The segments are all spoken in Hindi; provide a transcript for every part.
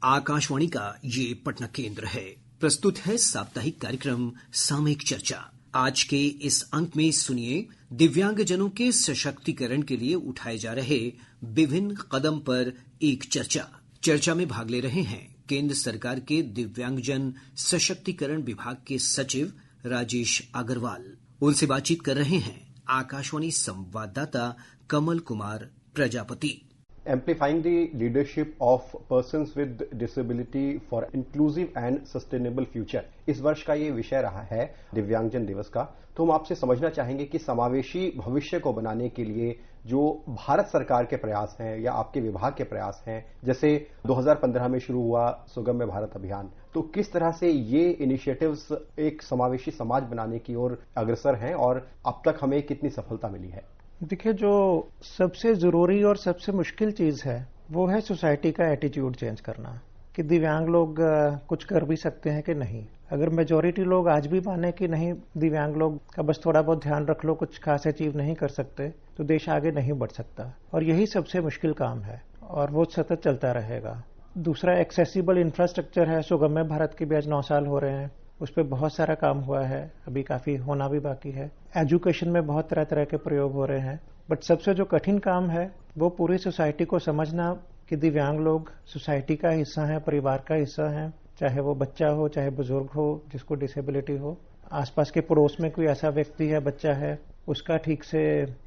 आकाशवाणी का ये पटना केंद्र है। प्रस्तुत है साप्ताहिक कार्यक्रम सामयिक चर्चा। आज के इस अंक में सुनिए दिव्यांगजनों के सशक्तिकरण के लिए उठाए जा रहे विभिन्न कदम पर एक चर्चा। चर्चा में भाग ले रहे हैं केंद्र सरकार के दिव्यांगजन सशक्तिकरण विभाग के सचिव राजेश अग्रवाल। उनसे बातचीत कर रहे हैं आकाशवाणी संवाददाता Kamal Kumar Prajapati. Amplifying the leadership of persons with disability for inclusive and sustainable future इस वर्ष का ये विषय रहा है दिव्यांगजन दिवस का। तो हम आपसे समझना चाहेंगे कि समावेशी भविष्य को बनाने के लिए जो भारत सरकार के प्रयास हैं या आपके विभाग के प्रयास हैं, जैसे 2015 में शुरू हुआ सुगम्य भारत अभियान, तो किस तरह से ये इनिशिएटिव्स एक समावेशी समाज बनाने की ओर अग्रसर हैं और अब तक हमें कितनी सफलता मिली है? देखिए, जो सबसे जरूरी और सबसे मुश्किल चीज है वो है सोसाइटी का एटीट्यूड चेंज करना कि दिव्यांग लोग कुछ कर भी सकते हैं कि नहीं। अगर मेजॉरिटी लोग आज भी माने कि नहीं, दिव्यांग लोग का बस थोड़ा बहुत ध्यान रख लो, कुछ खास अचीव नहीं कर सकते, तो देश आगे नहीं बढ़ सकता। और यही सबसे मुश्किल काम है और वो सतत चलता रहेगा। दूसरा, एक्सेसिबल इंफ्रास्ट्रक्चर है। सुगम्य भारत के भी आज 9 साल हो रहे हैं, उस पर बहुत सारा काम हुआ है, अभी काफी होना भी बाकी है। एजुकेशन में बहुत तरह तरह के प्रयोग हो रहे हैं, बट सबसे जो कठिन काम है वो पूरी सोसाइटी को समझना कि दिव्यांग लोग सोसाइटी का हिस्सा हैं, परिवार का हिस्सा हैं, चाहे वो बच्चा हो, चाहे बुजुर्ग हो जिसको डिसेबिलिटी हो। आसपास के पड़ोस में कोई ऐसा व्यक्ति है, बच्चा है, उसका ठीक से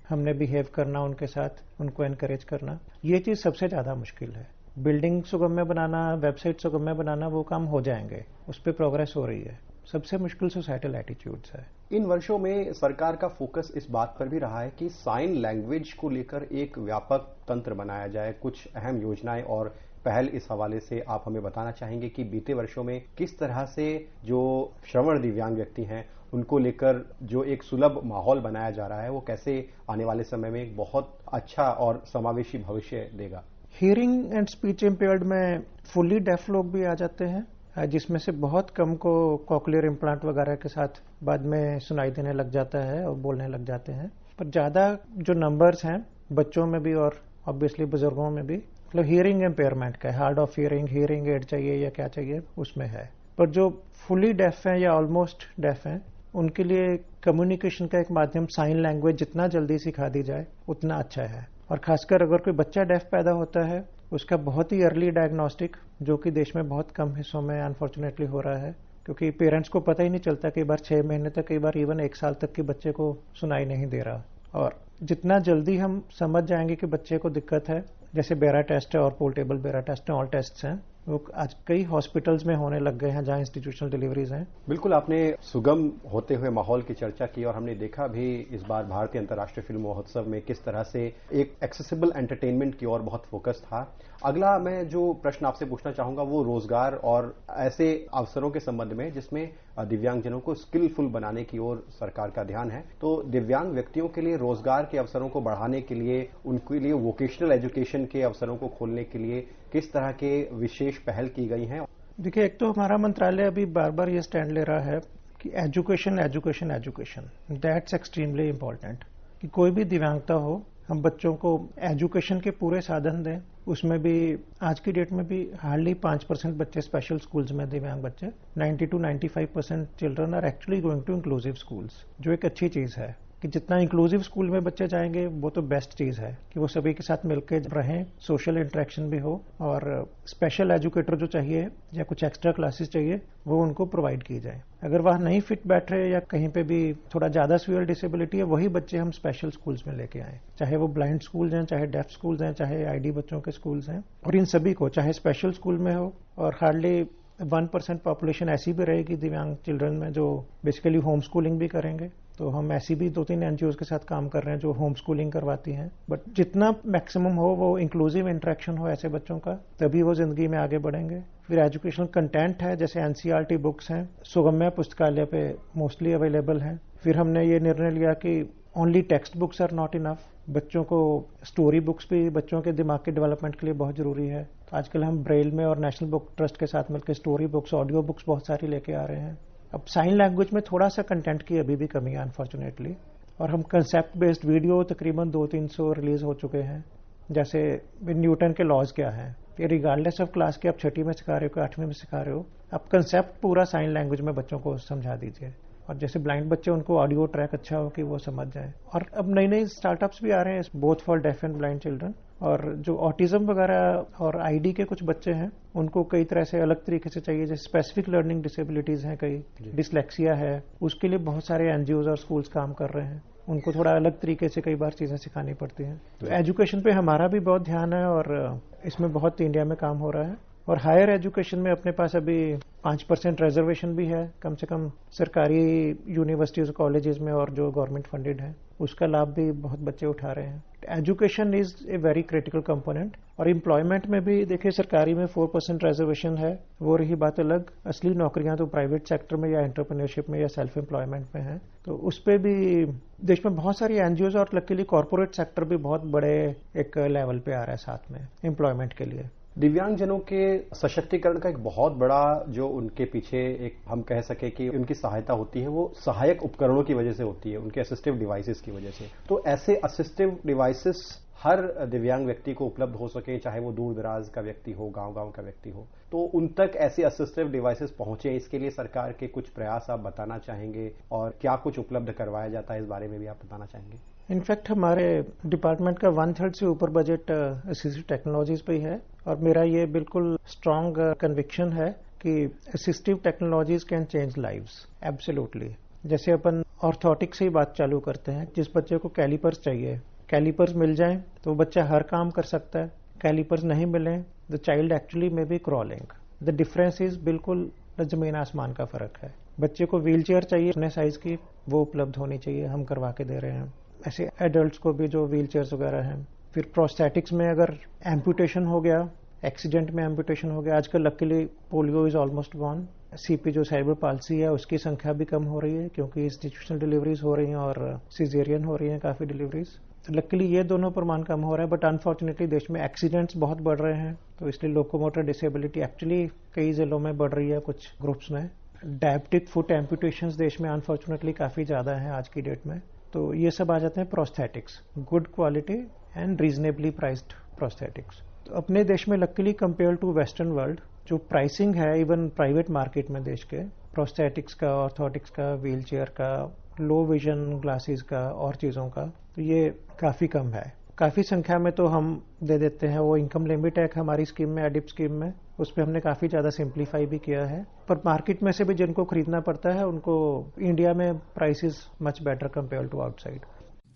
हमने बिहेव करना, उनके साथ उनको एनकरेज करना, ये चीज सबसे ज्यादा मुश्किल है। बिल्डिंग सुगम्य बनाना, वेबसाइट सुगम्य बनाना, वो काम हो जाएंगे, उस पर प्रोग्रेस हो रही है। सबसे मुश्किल सोसाइटल एटीट्यूड्स है। इन वर्षों में सरकार का फोकस इस बात पर भी रहा है कि साइन लैंग्वेज को लेकर एक व्यापक तंत्र बनाया जाए। कुछ अहम योजनाएं और पहल इस हवाले से आप हमें बताना चाहेंगे कि बीते वर्षों में किस तरह से जो श्रवण दिव्यांग व्यक्ति हैं उनको लेकर जो एक सुलभ माहौल बनाया जा रहा है, वो कैसे आने वाले समय में एक बहुत अच्छा और समावेशी भविष्य देगा? हियरिंग एंड स्पीच इम्पेयर्ड में फुली डेफ लोग भी आ जाते हैं, जिसमें से बहुत कम को कॉकलियर इम्प्लांट वगैरह के साथ बाद में सुनाई देने लग जाता है और बोलने लग जाते हैं। पर ज्यादा जो नंबर्स हैं बच्चों में भी और ऑब्वियसली बुजुर्गों में भी, मतलब हियरिंग इम्पेयरमेंट का, hard of hearing, hearing aid चाहिए या क्या चाहिए, उसमें है। पर जो फुली डेफ हैं या ऑलमोस्ट डेफ हैं, उनके लिए कम्युनिकेशन का एक माध्यम साइन लैंग्वेज जितना जल्दी सिखा दी जाए उतना अच्छा है। और खासकर अगर कोई बच्चा डेफ पैदा होता है, उसका बहुत ही अर्ली डायग्नोस्टिक, जो कि देश में बहुत कम हिस्सों में अनफॉर्चुनेटली हो रहा है, क्योंकि पेरेंट्स को पता ही नहीं चलता, कई बार 6 महीने तक, कई बार इवन 1 साल तक के बच्चे को सुनाई नहीं दे रहा। और जितना जल्दी हम समझ जाएंगे कि बच्चे को दिक्कत है, जैसे बेरा टेस्ट है और पोर्टेबल बेरा टेस्ट है, ऑल टेस्ट हैं, वो आज कई हॉस्पिटल्स में होने लग गए हैं जहां इंस्टीट्यूशनल डिलीवरीज हैं। बिल्कुल, आपने सुगम होते हुए माहौल की चर्चा की और हमने देखा भी इस बार भारतीय अंतर्राष्ट्रीय फिल्म महोत्सव में किस तरह से एक एक्सेसिबल एंटरटेनमेंट की ओर बहुत फोकस था। अगला मैं जो प्रश्न आपसे पूछना चाहूंगा वो रोजगार और ऐसे अवसरों के संबंध में जिसमें दिव्यांगजनों को स्किलफुल बनाने की ओर सरकार का ध्यान है। तो दिव्यांग व्यक्तियों के लिए रोजगार के अवसरों को बढ़ाने के लिए, उनके लिए वोकेशनल एजुकेशन के अवसरों को खोलने के लिए किस तरह के विशेष पहल की गई हैं? देखिए, एक तो हमारा मंत्रालय अभी बार बार ये स्टैंड ले रहा है कि education education education, that's extremely important. कि कोई भी दिव्यांगता हो, हम बच्चों को एजुकेशन के पूरे साधन दें। उसमें भी आज की डेट में भी हार्डली 5% बच्चे स्पेशल स्कूल्स में, दिव्यांग बच्चे, 90 to 95% children are actually going to inclusive schools, जो एक अच्छी चीज है कि जितना इंक्लूसिव स्कूल में बच्चे जाएंगे वो तो बेस्ट चीज है कि वो सभी के साथ मिलकर रहें, सोशल इंटरेक्शन भी हो, और स्पेशल एजुकेटर जो चाहिए या कुछ एक्स्ट्रा क्लासेस चाहिए वो उनको प्रोवाइड की जाए। अगर वहां नहीं फिट बैठ रहे या कहीं पे भी थोड़ा ज्यादा सीवियर डिसेबिलिटी है, वही बच्चे हम स्पेशल स्कूल्स में लेके आए, चाहे वो ब्लाइंड स्कूल्स हैं, चाहे डेफ स्कूल्स हैं, चाहे आईडी बच्चों के स्कूल्स हैं। और इन सभी को चाहे स्पेशल स्कूल में हो, और हार्डली 1% पॉपुलेशन ऐसी भी रहेगी दिव्यांग चिल्ड्रन में जो बेसिकली होम स्कूलिंग भी करेंगे। तो हम ऐसी भी 2-3 एनजीओ के साथ काम कर रहे हैं जो होम स्कूलिंग करवाती हैं। बट जितना मैक्सिमम हो वो इंक्लूसिव इंटरेक्शन हो ऐसे बच्चों का, तभी वो जिंदगी में आगे बढ़ेंगे। फिर एजुकेशनल कंटेंट है, जैसे एनसीईआरटी बुक्स हैं, सुगम्य पुस्तकालय पे मोस्टली अवेलेबल हैं। फिर हमने ये निर्णय लिया कि only text books are not enough, बच्चों को स्टोरी बुक्स भी बच्चों के दिमाग के डेवलपमेंट के लिए बहुत जरूरी है। तो आजकल हम ब्रेल में और नेशनल बुक ट्रस्ट के साथ मिलकर स्टोरी बुक्स, ऑडियो बुक्स बहुत सारी लेके आ रहे हैं। अब साइन लैंग्वेज में थोड़ा सा कंटेंट की अभी भी कमी है अनफॉर्चुनेटली, और हम कंसेप्ट बेस्ड वीडियो तकरीबन 200-300 रिलीज हो चुके हैं, जैसे न्यूटन के लॉज क्या हैं, रिगार्डलेस ऑफ क्लास के आप 6वीं में सिखा रहे हो कि 8वीं में सिखा रहे हो, आप कंसेप्ट पूरा साइन लैंग्वेज में बच्चों को समझा दीजिए। और जैसे ब्लाइंड बच्चे, उनको ऑडियो ट्रैक अच्छा हो कि वो समझ जाए। और अब नई नई स्टार्टअप्स भी आ रहे हैं both for deaf and blind children. और जो ऑटिज्म वगैरह और आईडी के कुछ बच्चे हैं, उनको कई तरह से अलग तरीके से चाहिए, जैसे स्पेसिफिक लर्निंग डिसेबिलिटीज हैं, कई डिसलेक्सिया है, उसके लिए बहुत सारे एनजीओज और स्कूल्स काम कर रहे हैं। उनको थोड़ा अलग तरीके से कई बार चीजें सिखानी पड़ती हैं। तो एजुकेशन पे हमारा भी बहुत ध्यान है और इसमें बहुत इंडिया में काम हो रहा है। और हायर एजुकेशन में अपने पास अभी 5% रिजर्वेशन भी है, कम से कम सरकारी यूनिवर्सिटीज कॉलेजेस में, और जो गवर्नमेंट फंडेड है उसका लाभ भी बहुत बच्चे उठा रहे हैं। Education is a very critical component. और एम्प्लॉयमेंट में भी देखिए, सरकारी में 4% रिजर्वेशन है, वो रही बात अलग। असली नौकरियां तो प्राइवेट सेक्टर में या एंटरप्रेन्योरशिप में या सेल्फ एम्प्लॉयमेंट में है। तो उस पर भी देश में बहुत सारी एनजीओज और लकीली कॉर्पोरेट सेक्टर भी बहुत बड़े एक लेवल पे आ रहा है साथ में एम्प्लॉयमेंट के लिए। दिव्यांगजनों के सशक्तिकरण का एक बहुत बड़ा जो उनके पीछे एक हम कह सके कि उनकी सहायता होती है, वो सहायक उपकरणों की वजह से होती है, उनके असिस्टिव डिवाइसेस की वजह से। तो ऐसे असिस्टिव डिवाइसेस हर दिव्यांग व्यक्ति को उपलब्ध हो सके, चाहे वो दूर दराज का व्यक्ति हो, गांव-गांव का व्यक्ति हो, तो उन तक ऐसे असिस्टिव डिवाइसेस पहुंचे, इसके लिए सरकार के कुछ प्रयास आप बताना चाहेंगे? और क्या कुछ उपलब्ध करवाया जाता है, इस बारे में भी आप बताना चाहेंगे? इनफैक्ट हमारे डिपार्टमेंट का 1/3 से ऊपर बजट असिस्टिव टेक्नोलॉजीज पे ही है। और मेरा ये बिल्कुल स्ट्रांग कन्विक्शन है कि assistive technologies can change lives, absolutely. जैसे अपन ऑर्थोटिक से ही बात चालू करते हैं, जिस बच्चे को कैलिपर्स चाहिए, कैलिपर्स मिल जाएं तो बच्चा हर काम कर सकता है। कैलिपर्स नहीं मिले, the child actually may be crawling. The difference is बिल्कुल जमीन आसमान का फर्क है। बच्चे को व्हील चेयर चाहिए अपने साइज की, वो उपलब्ध होनी चाहिए, हम करवा के दे रहे हैं। ऐसे एडल्ट्स को भी जो व्हील चेयर्स वगैरह हैं। फिर प्रोस्थेटिक्स में अगर एम्पुटेशन हो गया, एक्सीडेंट में एम्पुटेशन हो गया, आजकल luckily polio is almost gone. CP जो सेरेब्रल पाल्सी है, उसकी संख्या भी कम हो रही है क्योंकि इंस्टीट्यूशनल डिलीवरीज हो रही हैं और सिजेरियन हो रही हैं काफी डिलीवरीज। लकीली ये दोनों प्रमाण कम हो रहा है, बट अनफॉर्चुनेटली देश में एक्सीडेंट्स बहुत बढ़ रहे हैं, तो इसलिए लोकोमोटर डिसेबिलिटी एक्चुअली कई जिलों में बढ़ रही है, कुछ ग्रुप्स में। डायबिटिक फुट एम्पुटेशंस देश में अनफॉर्चुनेटली काफी ज्यादा है आज की डेट में। तो ये सब आ जाते हैं prosthetics, good quality and reasonably priced prosthetics. तो अपने देश में luckily compare to western world जो प्राइसिंग है, इवन प्राइवेट मार्केट में देश के प्रोस्थेटिक्स का, ऑर्थोटिक्स का, व्हील चेयर का, लो विजन ग्लासेस का और चीजों का, तो ये काफी कम है। काफी संख्या में तो हम दे देते हैं। वो इनकम लिमिट है हमारी स्कीम में, एडिप स्कीम में, उस पर हमने काफी ज्यादा सिंप्लीफाई भी किया है। पर मार्केट में से भी जिनको खरीदना पड़ता है, उनको इंडिया में prices much better compare to outside.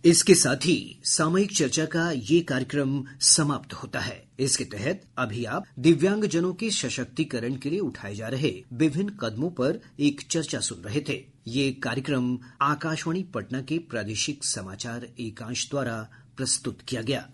इसके साथ ही सामयिक चर्चा का ये कार्यक्रम समाप्त होता है। इसके तहत अभी आप दिव्यांगजनों के सशक्तिकरण के लिए उठाए जा रहे विभिन्न कदमों पर एक चर्चा सुन रहे थे। ये कार्यक्रम आकाशवाणी पटना के प्रादेशिक समाचार एकांश द्वारा प्रस्तुत किया गया।